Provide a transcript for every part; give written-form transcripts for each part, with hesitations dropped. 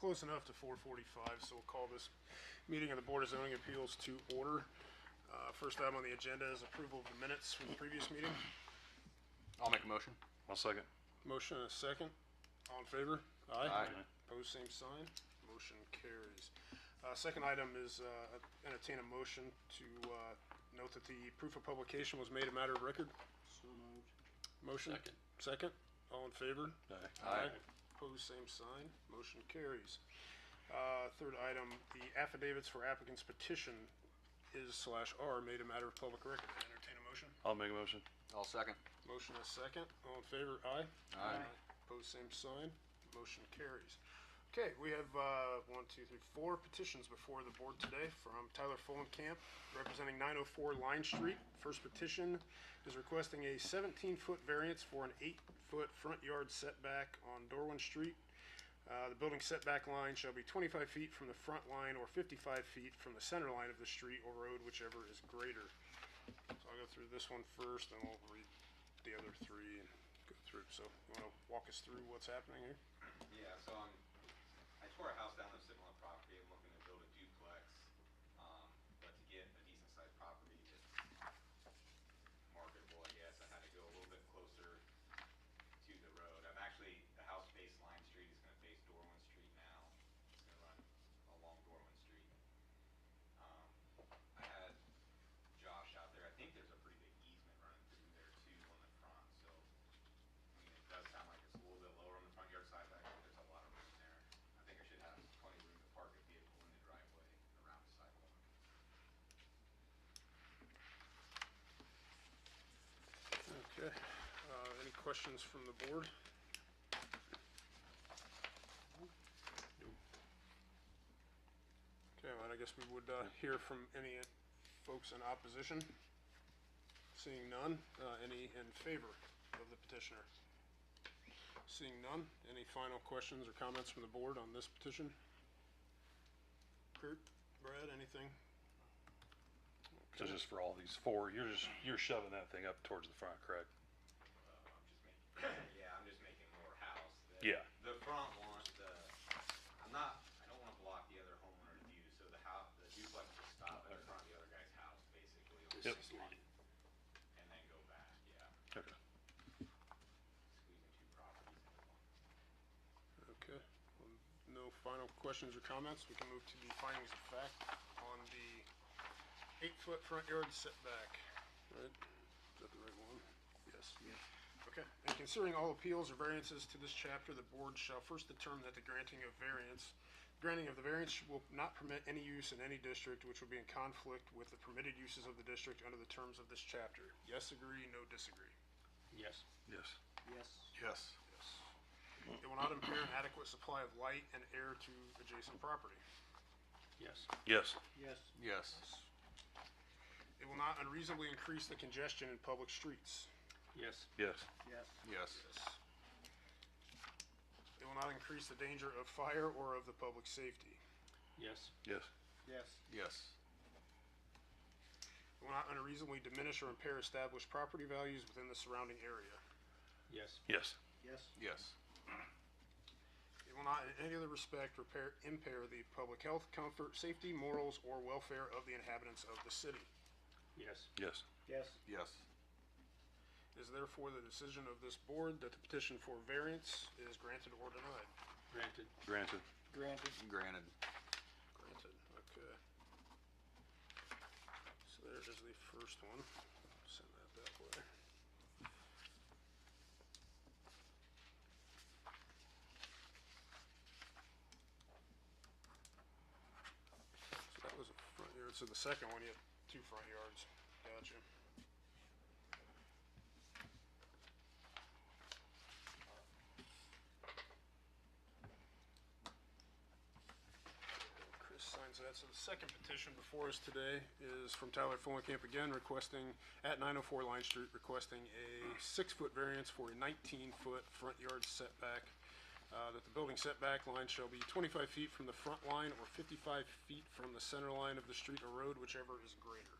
close enough to 4:45, so we'll call this meeting of the Board of Zoning Appeals to order. First item on the agenda is approval of the minutes from the previous meeting. I'll make a motion. I'll second. Motion and a second. All in favor? Aye. Aye. Opposed, same sign. Motion carries. Second item is entertain a motion to note that the proof of publication was made a matter of record. So moved. Motion? Second. Second. All in favor? Aye. Aye. Opposed, same sign. Motion carries. Third item, the affidavits for applicant's petition is/are made a matter of public record. Entertain a motion. I'll make a motion. I'll second. Motion is second. All in favor? Aye. Aye. Opposed, same sign. Motion carries. Okay, we have 4 petitions before the board today from Tyler Fullenkamp, representing 904 Line Street. First petition is requesting a 17-foot variance for an 8-foot front yard setback on Dorwin Street. The building setback line shall be 25 feet from the front line or 55 feet from the center line of the street or road, whichever is greater. So I'll go through this one first, and we'll read the other 3 and go through. So you want to walk us through what's happening here? Yeah, so I tore a house down on a similar property. I'm looking to build a duplex, but to get a decent sized property that's marketable, I guess, I had to go a little bit closer to the road. The house face Line Street is going to face Dorwin Street now. It's going to run along Dorwin Street. I had Josh out there. I think there's a pretty big easement running through there too on the front, so I mean, it does sound like it's a little bit lower on the front yard side, but I think there's a lot of room there. I think I should have plenty of room to park a vehicle in the driveway and around the sidewalk. Okay. Any questions from the board? Okay, well, I guess we would hear from any folks in opposition. Seeing none, any in favor of the petitioner? Seeing none, any final questions or comments from the board on this petition? Kurt, Brad, anything? So just for all these 4, you're shoving that thing up towards the front, correct? I'm just making more house. Yeah. The front one, I don't want to block the other homeowner's view, so the duplex will stop in front of the other guy's house, basically, on Yep. this line, and then go back, yeah. Okay. Squeezing 2 properties into one. Okay. Well, no final questions or comments. We can move to the findings of fact on the 8-foot front yard setback. Right? Is that the right one? Yes. Okay. And considering all appeals or variances to this chapter, the board shall first determine that the granting of the variance will not permit any use in any district which would be in conflict with the permitted uses of the district under the terms of this chapter. Yes, agree, no, disagree. Yes. Yes. Yes. Yes. Yes. It will not impair an adequate supply of light and air to adjacent property. Yes. Yes. Yes. Yes. It will not unreasonably increase the congestion in public streets. Yes. Yes. Yes. Yes. It will not increase the danger of fire or of the public safety. Yes. Yes. Yes. Yes. It will not unreasonably diminish or impair established property values within the surrounding area. Yes. Yes. Yes. Yes. It will not in any other respect impair the public health, comfort, safety, morals, or welfare of the inhabitants of the city. Yes. Yes. Yes. Yes. It is therefore the decision of this board that the petition for variance is granted or denied. Granted. Granted. Granted. Granted. Granted, okay. So there is the first one. Send that way. So that was a front yard. So the second one, you have 2 front yards. Gotcha. Chris signs that. So the second petition before us today is from Tyler Fullenkamp again, requesting at 904 Line Street, requesting a 6-foot variance for a 19-foot front yard setback. That the building setback line shall be 25 feet from the front line or 55 feet from the center line of the street or road, whichever is greater.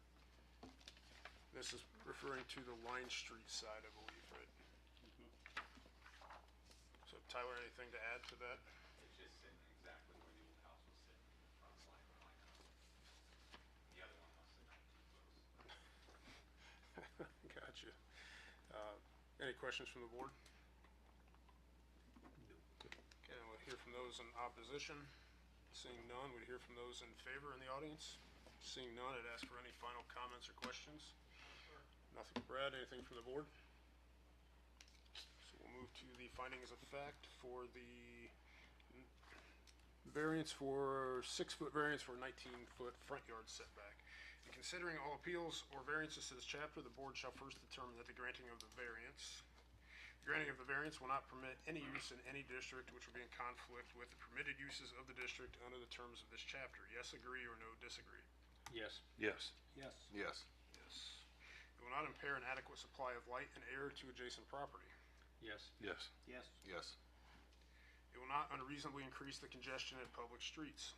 This is referring to the Line Street side, I believe, right? So Tyler, anything to add to that? It's just sitting exactly Any questions from the board? Okay, we'll hear from those in opposition. Seeing none, we'd hear from those in favor in the audience. Seeing none, I'd ask for any final comments or questions. Nothing from Brad, anything from the board? So we'll move to the findings of fact for the variance for 6-foot variance for 19-foot front yard setback. In considering all appeals or variances to this chapter, the board shall first determine that the granting of the variance will not permit any use in any district which will be in conflict with the permitted uses of the district under the terms of this chapter. Yes, agree, or no, disagree? Yes. Yes. Yes. Yes. It will not impair an adequate supply of light and air to adjacent property. Yes. Yes. Yes. Yes. It will not unreasonably increase the congestion at public streets.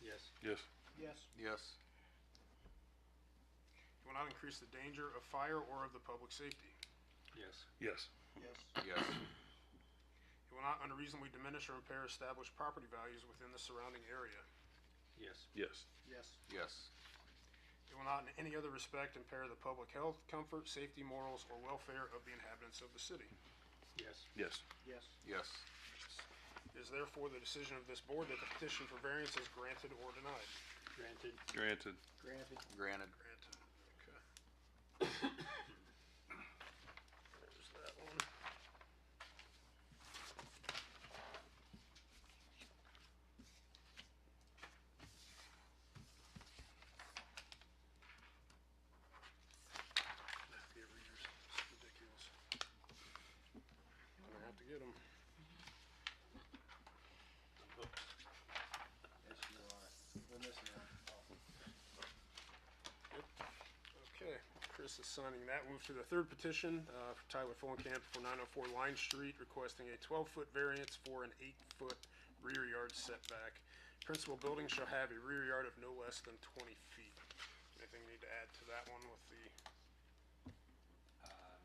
Yes. Yes. Yes. Yes. It will not increase the danger of fire or of the public safety. Yes. Yes. Yes. Yes. It will not unreasonably diminish or impair established property values within the surrounding area. Yes. Yes. Yes. Yes. It will not in any other respect impair the public health, comfort, safety, morals, or welfare of the inhabitants of the city. Yes. Yes. Yes. Yes. It is therefore the decision of this board that the petition for variance is granted or denied. Granted. Granted. Granted. Granted. Granted, okay. There's that one. Get readers, it's ridiculous. I'm gonna have to get them. Yes, you are. We're missing one. Okay, Chris is signing that. Move to the third petition for Tyler Fulenkamp for 904 Line Street, requesting a 12-foot variance for an 8-foot rear yard setback. Principal building shall have a rear yard of no less than 20 feet. Anything you need to add to that one with the,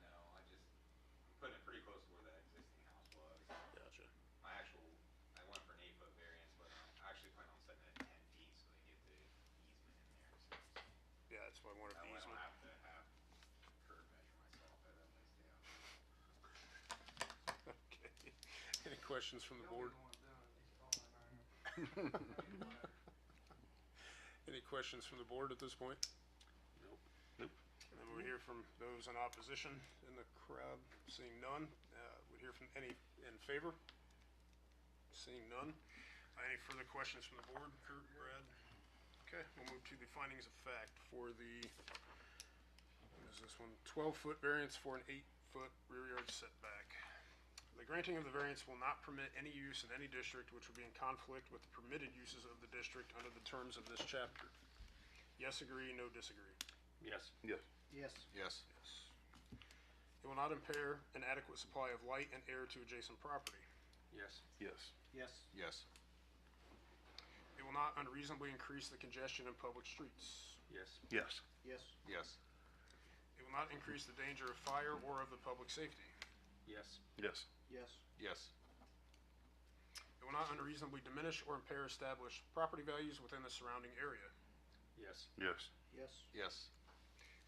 No, I'm putting it pretty close to where that existing house was. gotcha. I went for an 8-foot variance, but I actually plan on setting it at 10 feet so they get the easement in there. So Yeah, that's why I wanted that the way I don't easement. have to have curb measure myself at that place down. Okay. Any questions from the board? Any questions from the board at this point? Nope. Nope. And then we hear from those in opposition in the crowd. Seeing none, we hear from any in favor. Seeing none. Any further questions from the board? Kurt, Brad? Okay, we'll move to the findings of fact for the, what is this one? 12-foot variance for an 8-foot rear yard setback. The granting of the variance will not permit any use in any district which would be in conflict with the permitted uses of the district under the terms of this chapter. Yes, agree, no, disagree. Yes. Yes. Yes. Yes. Yes. It will not impair an adequate supply of light and air to adjacent property. Yes. Yes. Yes. Yes. It will not unreasonably increase the congestion in public streets. Yes. Yes. Yes. Yes. It will not increase the danger of fire or of the public safety. Yes. Yes. Yes. Yes. It will not unreasonably diminish or impair established property values within the surrounding area. Yes. Yes. Yes. Yes.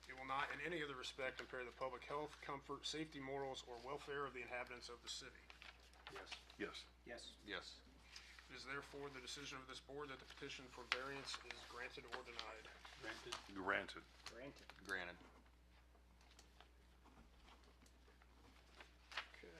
It will not in any other respect impair the public health, comfort, safety, morals, or welfare of the inhabitants of the city. Yes. Yes. Yes. Yes. It is therefore the decision of this board that the petition for variance is granted or denied. Granted. Granted. Granted. Granted. Okay.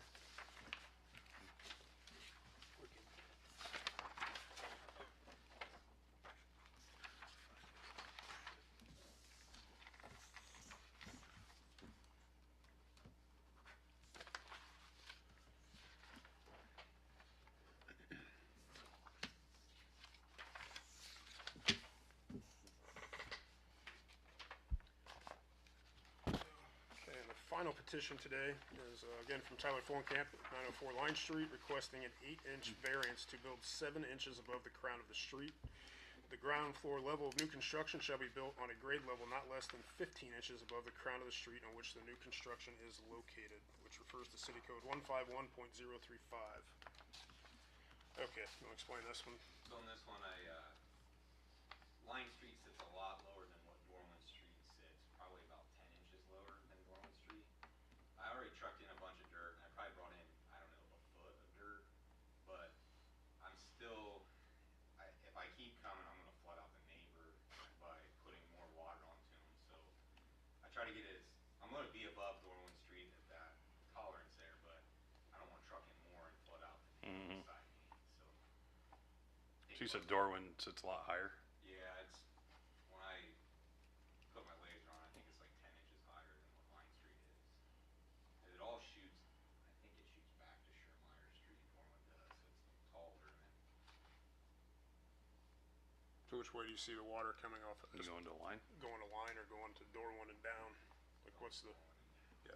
Okay, and the final petition today is again from Tyler Fulenkamp, 904 Line Street, requesting an 8-inch variance to build 7 inches above the crown of the street. The ground floor level of new construction shall be built on a grade level not less than 15 inches above the crown of the street on which the new construction is located, which refers to City Code 151.035. Okay, you want to explain this one? So on this one, Line Street sits a lot lower than what Dorland Street sits, probably about 10 inches lower than Dorland Street. I already trucked in a bunch try to get it as, I'm gonna be above Dorland Street at that tolerance there, but I don't want trucking more and flood out the Mhm. side main, so. So you said Darwin sits a lot higher? Yeah, it's, when I put my laser on, I think it's like 10 inches higher than what Line Street is. And it all shoots, I think it shoots back to Schermeyer Street, Dorland does, so it's taller and then. So which way do you see the water coming off? You go into a line? Going to line or going to Dorwin and down? Like what's the, yeah.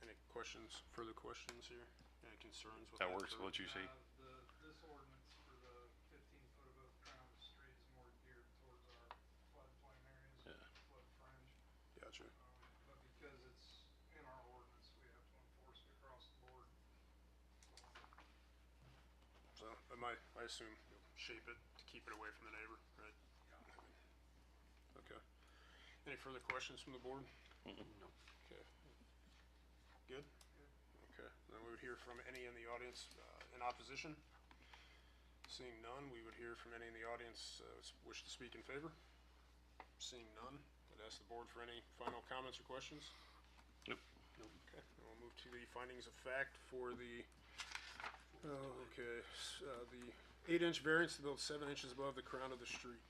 Any questions, further questions here? Any concerns with that? That works, Kurt? what you see? This ordinance for the 15 foot above the crown of the street is more geared towards our floodplain areas, Yeah. flood fringe. Gotcha. But because it's in our ordinance, we have to enforce it across the board. So I assume you'll shape it to keep it away from the neighbor, right? Okay. Any further questions from the board? No. Okay. Good? Okay, then we would hear from any in the audience in opposition. Seeing none, we would hear from any in the audience wish to speak in favor. Seeing none, I'd ask the board for any final comments or questions. Nope. Okay, then we'll move to the findings of fact for the, the 8-inch variance to build 7 inches above the crown of the street.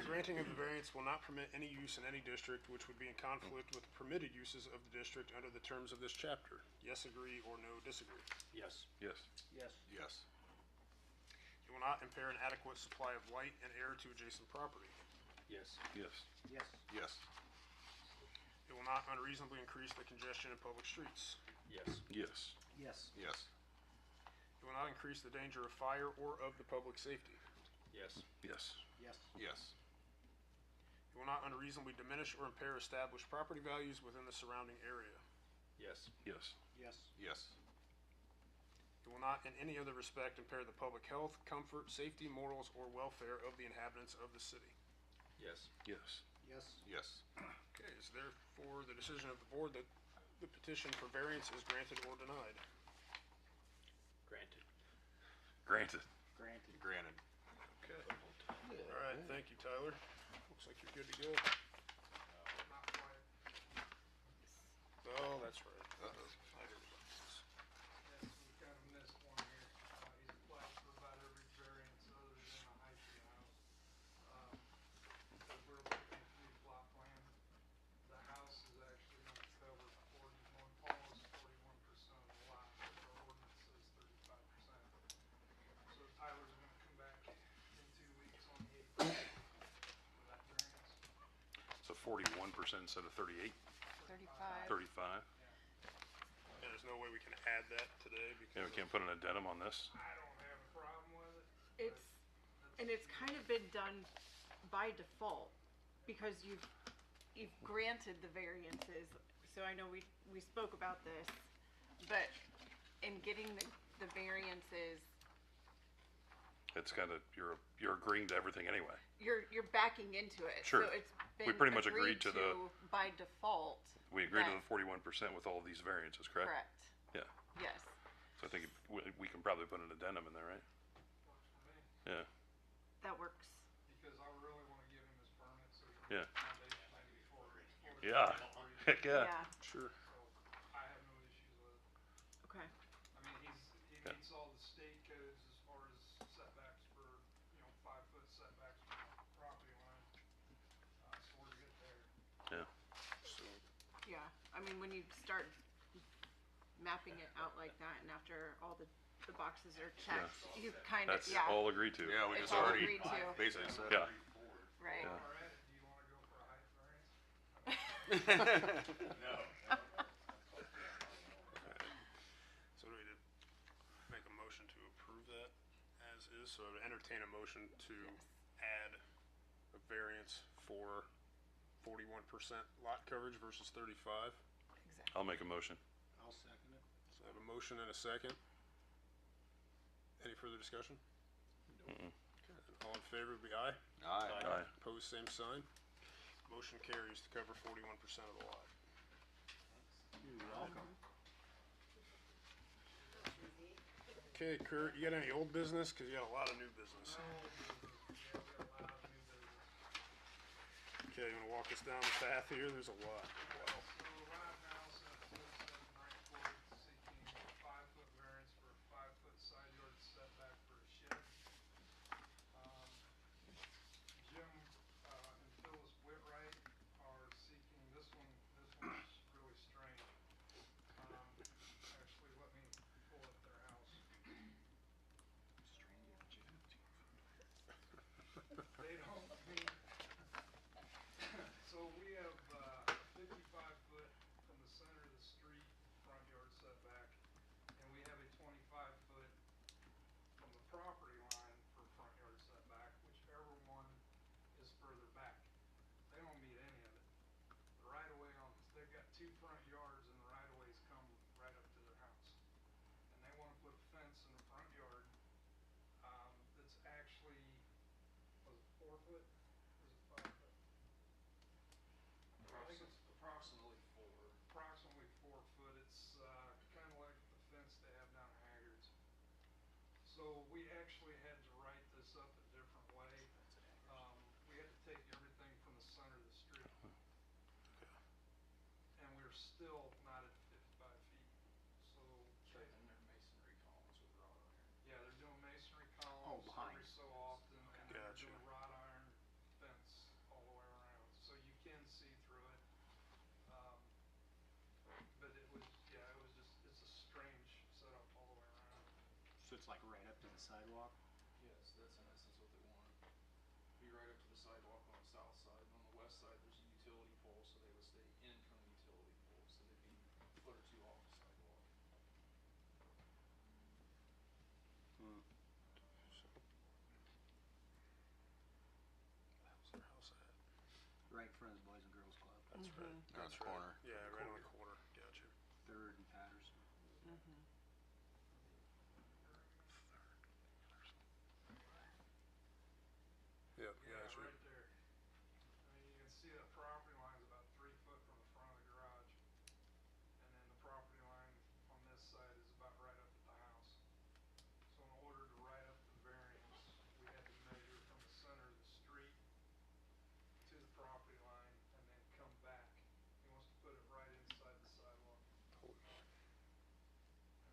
Granting of the variance will not permit any use in any district which would be in conflict with the permitted uses of the district under the terms of this chapter. Yes, agree, or no, disagree. Yes. Yes. Yes. Yes. It will not impair an adequate supply of light and air to adjacent property. Yes. Yes. Yes. Yes. It will not unreasonably increase the congestion in public streets. Yes. Yes. Yes. Yes. It will not increase the danger of fire or of the public safety. Yes. Yes. Yes. Yes. It will not unreasonably diminish or impair established property values within the surrounding area. Yes. Yes. Yes. Yes. It will not in any other respect impair the public health, comfort, safety, morals, or welfare of the inhabitants of the city. Yes. Yes. Yes. Yes. Okay, is therefore the decision of the board that the petition for variance is granted or denied. Granted. Granted. Granted. Granted. Okay. All right, thank you, Tyler. Looks like you're good to go. Not quite. Oh, that's right. I heard about this. Yes, we kind of missed one here. He's applied to provide every variance other than the height of the house. Because we're looking at the new plot plan, the house is actually gonna cover 41% of the lot, but our ordinance says 35%. So Tyler's gonna come back in 2 weeks on the 8th for that variance. So 41% instead of 38, 35. 35? And there's no way we can add that today because. Yeah, we can't put an addendum on this? I don't have a problem with it. And it's kind of been done by default because you've granted the variances. So I know we spoke about this, but in getting the variances, It's kind of, you're agreeing to everything anyway. you're backing into it. Sure. So it's been We pretty much agreed to the- by default. We agreed to that- the 41% with all of these variances, correct? Correct. Yeah. Yes. So I think we can probably put an addendum in there, right? Works for me. Yeah. That works. Because I really wanna give him his permit so he can Yeah. get the foundation ready before. Yeah. Heck yeah. Yeah. Sure. So I have no issues with it. Okay. I mean, he Yeah. meets all the state codes as far as setbacks for, 5-foot setbacks from the property line. So we're good there. Yeah. So, Yeah. I mean, when you start mapping it out like that and after all the boxes are checked, you kind of, That's yeah. all agreed to. Yeah, we It's just all already agreed to. basically said. Yeah. Right. Yeah. All right, do you wanna go for a height variance? No. So do we need to make a motion to approve that as is? So I would entertain a motion to add a variance for 41% lot coverage versus 35. Exactly. I'll make a motion. I'll second it. So I have a motion and a second. Any further discussion? Mm-mm. Okay, then all in favor would be aye. Aye. Aye. Opposed, same sign. Motion carries to cover 41% of the lot. You're welcome. Okay, Kurt, you got any old business? Cause you got a lot of new business. No business, yeah, we got a lot of new business. Okay, you wanna walk us down the path here? There's a lot. Wow. So Rod Nelson at 27 Rank Court seeking a 5-foot variance for a 5-foot side yard setback for a shed. Jim and Phyllis Whitwright are seeking, this one's really strange. Actually, let me pull up their house. They don't meet, so we have 55-foot from the center of the street front yard setback, and we have a 25-foot from the property line for front yard setback, whichever one is further back. They don't meet any of it. The right of way on, they've got 2 front yards and the right of ways come right up to their house. And they wanna put a fence in the front yard, that's actually, was it 4 foot? Or is it 5 foot? I think it's Approximately 4. approximately 4 foot. It's kinda like the fence they have down at Haggard's. So we actually had to write this up a different way. We had to take everything from the center of the street. And we're still not at 55 feet. So they, And their masonry columns with wrought iron. yeah, they're doing masonry columns every so often, and then they're Gotcha. doing wrought iron fence all the way around, so you can see through it. But it was, yeah, it was just, it's a strange setup all the way around. So it's like right up to the sidewalk? Yes, that's in essence what they want. Be right up to the sidewalk on the south side, and on the west side, there's a utility pole, so they would stay in from the utility pole, so they'd be a foot or 2 off the sidewalk. How's their house at? Right in front of the Boys and Girls Club. That's right. On That's the right. corner. Yeah, right on the corner. Gotcha. 3rd and Patterson. Yep, Yeah, yeah, that's right. right there. I mean, you can see the property line's about 3 foot from the front of the garage. And then the property line on this side is about right up at the house. So in order to write up the variance, we had to measure from the center of the street to the property line and then come back. He wants to put it right inside the sidewalk. And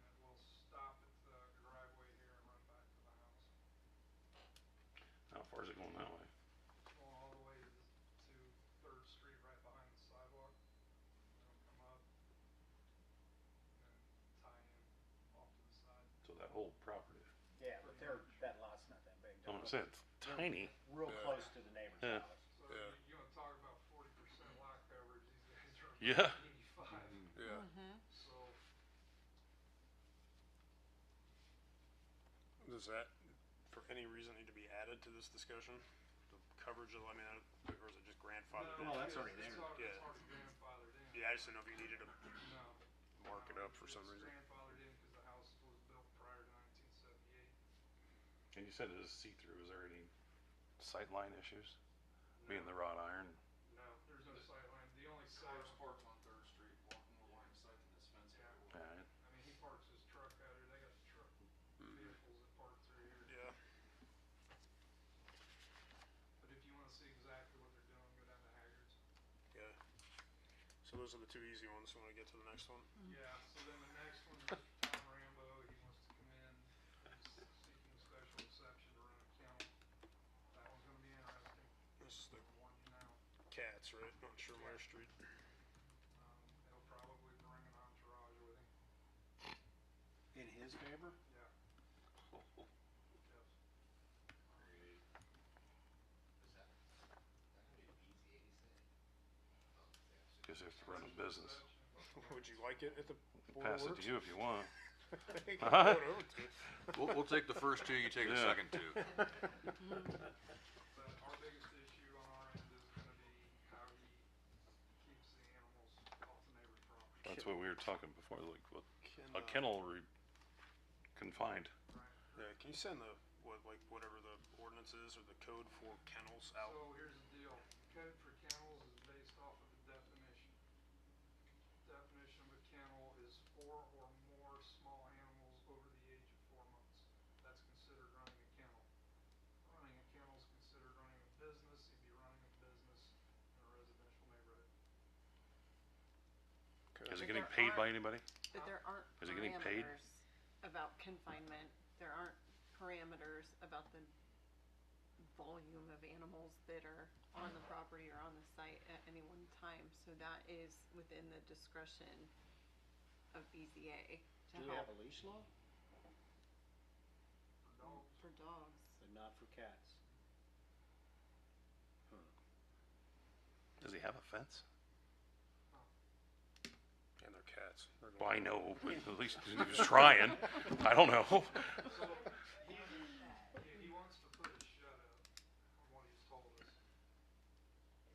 it will stop at the driveway here and run back to the house. How far is it going that way? Going all the way to 3rd Street right behind the sidewalk. It'll come up and then tie in off to the side. So that whole property. Yeah, but that lot's not that big. I'm gonna say it's tiny. Real Yeah. close to the neighbor's Yeah. house. So Yeah. you wanna talk about 40% lot coverage, these guys are Yeah. 85. Yeah. So, Does that, for any reason, need to be added to this discussion? The coverage of, I mean, or is it just grandfathered in? Well, that's already it's there. already, Yeah. it's already grandfathered in. Yeah, I just didn't know if you needed to No. mark it up for some reason. It's grandfathered in because the house was built prior to 1978. And you said it is see-through. Is there any sightline issues? Being the wrought iron? No, there's no sight line. The only sight, Cars parked on 3rd Street, walking more line of sight than this fence Yeah. ever will. Alright. I mean, he parks his truck out here. They got truck vehicles that park through here. Yeah. But if you wanna see exactly what they're doing, go down to Haggard's. Yeah. So those are the 2 easy ones. Want to get to the next one? Yeah, so then the next one is Tom Rambo. He wants to come in. He's seeking a special exception to run a kennel. That one's gonna be interesting. This is the I'm warning you now. Cats, right? On Shermeyer Street. He'll probably bring an entourage with him. In his favor? Yeah. Yes. Cause if to run a business. Would you like it at the Board Pass of it Works? to you if you want. You can throw it over to. We'll take the first 2, you take the Yeah. second 2. But our biggest issue on our end is gonna be how he keeps the animals off the neighbor's property. That's what we were talking before, like, what, Can, a kennel confined. Right. Yeah, can you send the, whatever the ordinance is or the code for kennels out? So here's the deal, the code for kennels is based off of the definition. Definition of a kennel is 4 or more small animals over the age of 4 months. Is it But getting there paid by aren't- anybody? But there aren't Is it getting paid? parameters about confinement. There aren't parameters about the volume of animals that are on the property or on the site at any one time. So that is within the discretion of BZA to Do we have help a leash law? For dogs. for dogs. But not for cats. Does he have a fence? And their cats. They're Well, I going- know, but at least he was trying. I don't know. So, he wants to put a shed up, from what he's told us.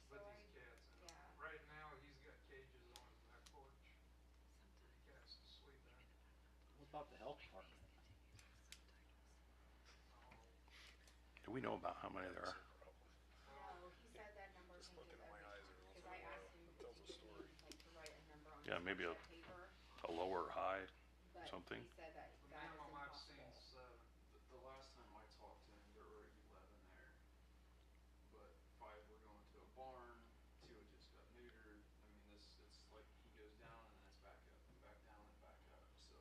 With these cats in it. Right now, he's got cages on his back porch. For the cats to sleep in. What about the health department? Do we know about how many there are? No, he said that number Just changes looking at my every eyes time, every once cause in I a asked while. him It if tells he a could story. maybe like to write a number on Yeah, his maybe piece of paper, A low or high? but something. he said that The that is minimum I've seen impossible. is 7. The last time I talked to him, there were 11 there. But 5 were going to a barn, 2 had just got neutered. I mean, it's like he goes down and then it's back up and back down and back up, so.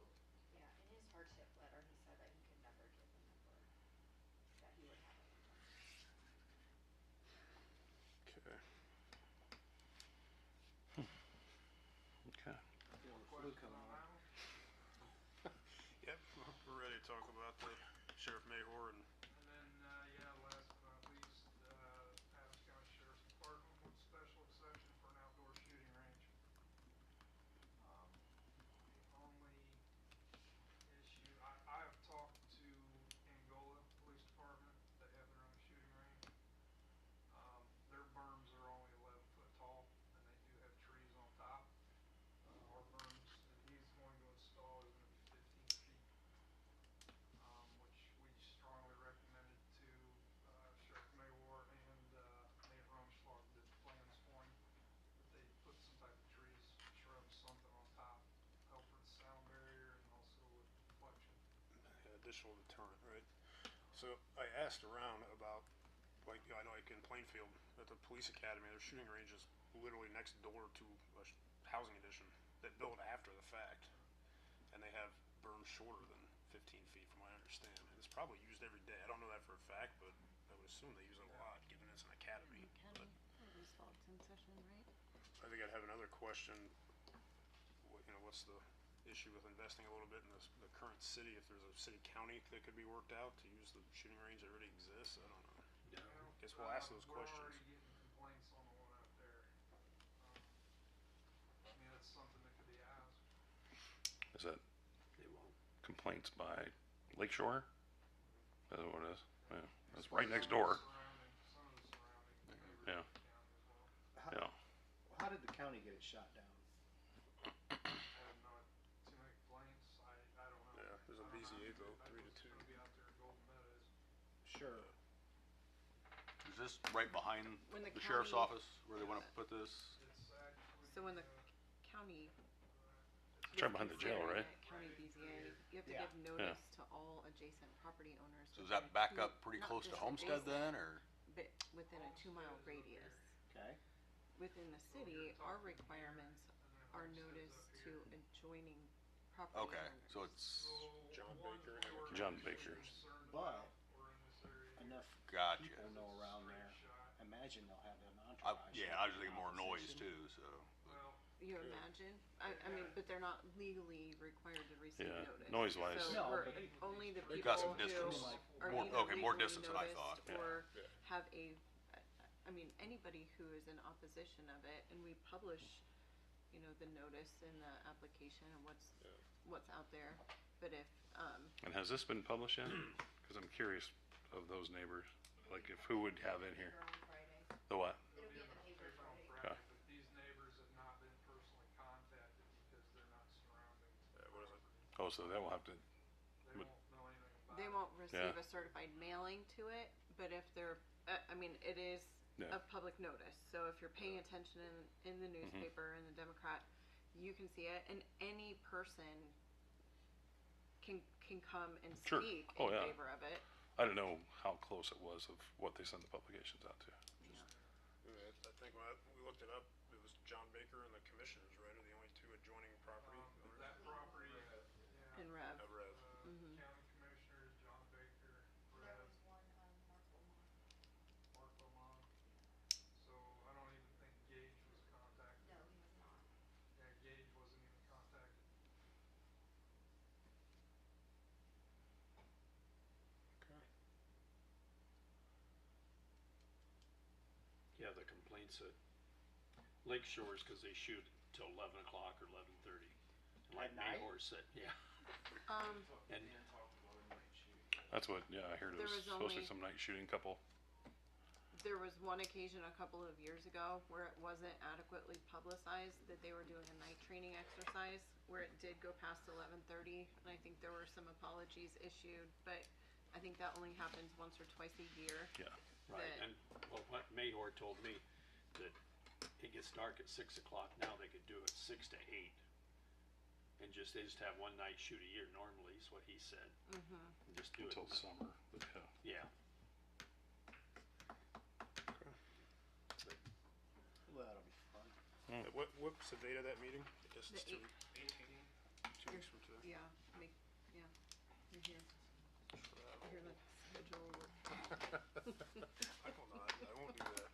Yeah, in his hardship letter, he said that he could never give a number, that he would have a number. Okay. Okay. Feel the flu coming On on. that one? Yep, we're ready to talk about the Sheriff Mayhor and And then, last but not least, Adams County Sheriff's Department with special exception for an outdoor shooting range. The only issue, I have talked to Angola Police Department, they have their own shooting range. Their berms are only 11 foot tall, and they do have trees on top. Our berms that he's going to install is gonna be 15 feet. Which we strongly recommended to Sheriff Maywar and Nate Rumschlag did the plans for him. That they put some type of trees, shrubs, something on top, help with sound barrier and also with reflection. additional deterrent, right? So I asked around about, like, I know like in Plainfield, at the police academy, their shooting range is literally next door to a housing addition that built after the fact. And they have berms shorter than 15 feet from what I understand. And it's probably used every day. I don't know that for a fact, but I would assume they use it a lot, given it's an academy. But Always while it's in session, right? I think I'd have another question. What's the issue with investing a little bit in the current city? If there's a city-county that could be worked out to use the shooting range that already exists, I don't know. Well, Guess we'll ask those We're questions. already getting complaints on the one out there. I mean, it's something that could be asked. Is that complaints by Lakeshore? Is that what it is? Yeah, that's right next door. Some of the surrounding neighbors Yeah. in the county as well. Yeah. How did the county get it shot down? I have not too many complaints, I don't know. Yeah, there's a I don't know how BZA many vote, I 3 to was 2. gonna be out there at Golden Meadows. Sure. Is this right behind When the the sheriff's county- office where they wanna put this? It's actually. So when the county. It's right behind the jail, right? County BZA, you have to Yeah. give notice to all adjacent property owners. So does within that a back two- up pretty not close to just Homestead adjacent, then, or? But within a 2-mile radius. Okay. Within the city, our requirements are notice to adjoining property Okay, owners. so it's, John Baker and Eric John Baker. But enough Gotcha. people know around there. I imagine they'll have an I, entourage. yeah, I was thinking more noise too, so. but- Well, You imagine? I mean, but they're not legally required to receive Yeah, notice. noise-wise. So No, we're but- only the They've people got some who distance. are More- either okay, more legally distance than I noticed thought. Yeah. or Yeah. have I mean, anybody who is in opposition of it, and we publish, the notice in the application and what's out there. But if, And has this been published yet? Cause I'm curious of those neighbors, like if who would have in here? Paper on Friday. The what? It'll be in the paper paper on Friday. Friday, but these neighbors have not been personally contacted because they're not surrounding the what is it? property. Oh, so they will have to, They but- won't know anything about it. they won't receive Yeah. a certified mailing to it, but if they're, I mean, it is Yeah. a public notice. So if you're paying attention in the Mm-hmm. newspaper, in the Democrat, you can see it, and any person can come and Sure. speak Oh, in yeah. favor of it. I don't know how close it was of what they send the publications out to. I think when we looked it up, it was John Baker and the commissioners, right, are the only two adjoining property? That property, yeah. And Rev. Rev. County Commissioner, John Baker, There Rev, was one, Mark Lamont. Mark Lamont. So I don't even think Gage was contacted. No, he was not. Yeah, Gage wasn't even contacted. Okay. Yeah, the complaints at Lake Shores, cause they shoot till 11 o'clock or 11:30. And like At night? Mayhor said, yeah, and Dan talked about a night shooting. That's what, yeah, I heard it There was was supposed to be only- some night shooting couple. There was one occasion a couple of years ago where it wasn't adequately publicized that they were doing a night training exercise where it did go past 11:30, and I think there were some apologies issued, but I think that only happens once or twice a year. Yeah. right, that- and, well, what Mayhor told me, that it gets dark at 6 o'clock, now they could do it 6 to 8. And they just have one night shoot a year normally, is what he said. And just do it. Until summer, but yeah. Yeah, Well, that'll be fun. What's the date of that meeting? I guess it's The 2 weeks from today. Yeah, you're here. You're the schedule. I don't know, I won't do that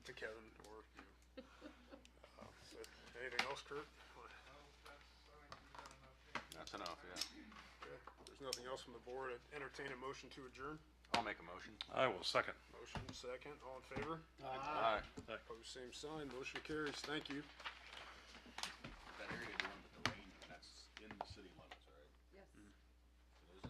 to Kevin or you. But anything else, Kurt? Well, I think you got enough. That's enough, yeah. Okay, if there's nothing else from the board, I'd entertain a motion to adjourn. I'll make a motion. I will second. Motion second, all in favor? Aye. Opposed, same sign, motion carries, thank you.